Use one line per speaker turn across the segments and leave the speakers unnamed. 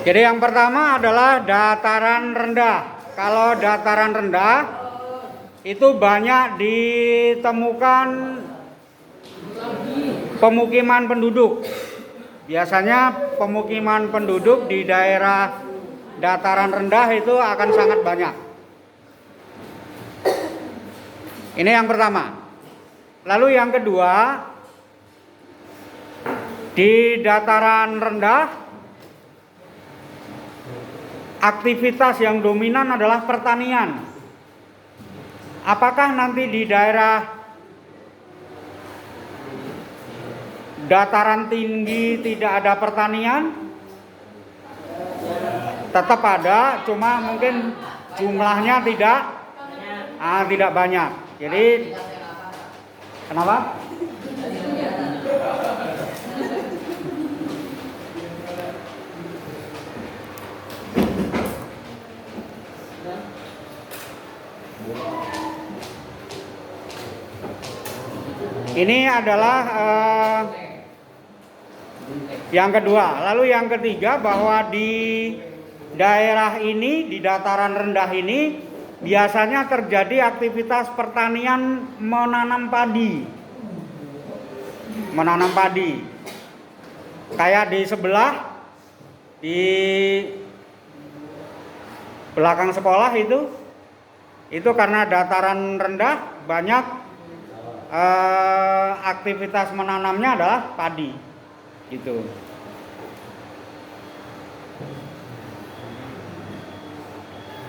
Jadi yang pertama adalah dataran rendah. Kalau dataran rendah itu banyak ditemukan pemukiman penduduk. Biasanya pemukiman penduduk di daerah dataran rendah itu akan sangat banyak. Ini yang pertama. Lalu yang kedua, di dataran rendah aktivitas yang dominan adalah pertanian. Apakah nanti di daerah dataran tinggi tidak ada pertanian? Tetap ada, cuma mungkin jumlahnya tidak banyak. Jadi kenapa? Ini adalah yang kedua. Lalu yang ketiga, bahwa di daerah ini, di dataran rendah ini, biasanya terjadi aktivitas pertanian menanam padi. Kayak di sebelah, di belakang sekolah itu karena dataran rendah, banyak aktivitas menanamnya adalah padi, gitu.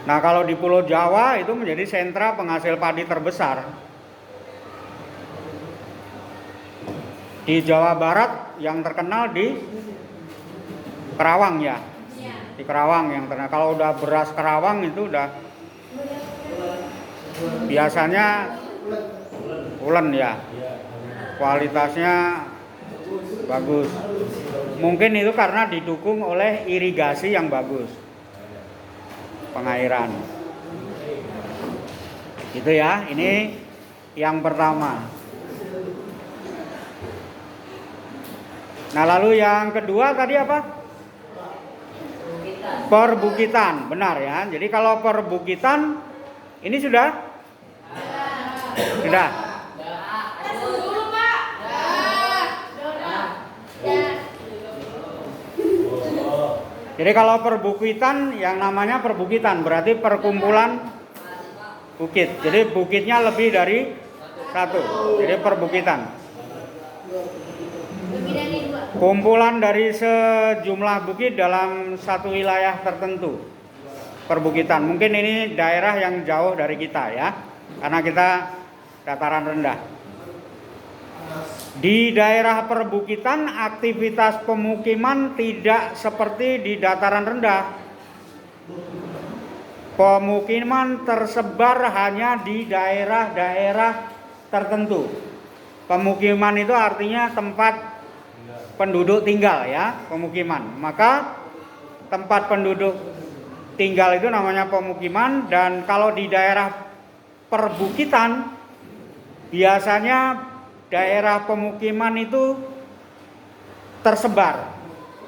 Nah, kalau di Pulau Jawa itu menjadi sentra penghasil padi terbesar. Di Jawa Barat yang terkenal di Kerawang ya. Di Kerawang yang terkenal. Kalau udah beras Kerawang itu udah biasanya ulen ya. Kualitasnya bagus. Mungkin itu karena didukung oleh irigasi yang bagus. Pengairan. Itu ya, ini yang pertama. Nah, lalu yang kedua tadi apa? Perbukitan, benar ya. Jadi kalau perbukitan ini sudah? Sudah. Jadi kalau perbukitan, yang namanya perbukitan berarti perkumpulan bukit. Jadi bukitnya lebih dari satu. Jadi perbukitan. Kumpulan dari sejumlah bukit dalam satu wilayah tertentu. Perbukitan. Mungkin ini daerah yang jauh dari kita ya. Karena kita dataran rendah. Di daerah perbukitan aktivitas pemukiman tidak seperti di dataran rendah. Pemukiman tersebar hanya di daerah-daerah tertentu. Pemukiman itu artinya tempat penduduk tinggal ya, pemukiman. Maka tempat penduduk tinggal itu namanya pemukiman. Dan kalau di daerah perbukitan biasanya daerah pemukiman itu tersebar,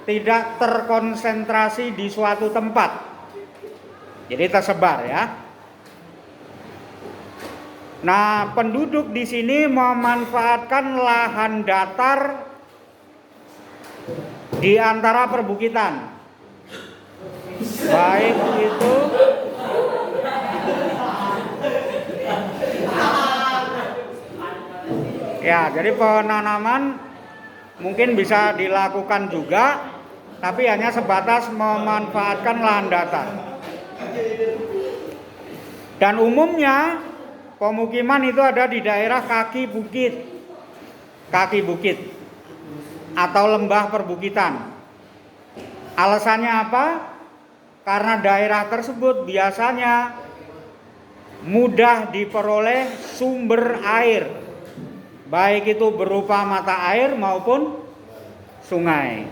tidak terkonsentrasi di suatu tempat. Jadi tersebar ya. Nah, penduduk di sini memanfaatkan lahan datar di antara perbukitan. Baik itu ya, jadi penanaman mungkin bisa dilakukan juga, tapi hanya sebatas memanfaatkan lahan datar. Dan umumnya pemukiman itu ada di daerah kaki bukit atau lembah perbukitan. Alasannya apa? Karena daerah tersebut biasanya mudah diperoleh sumber air, baik itu berupa mata air maupun sungai.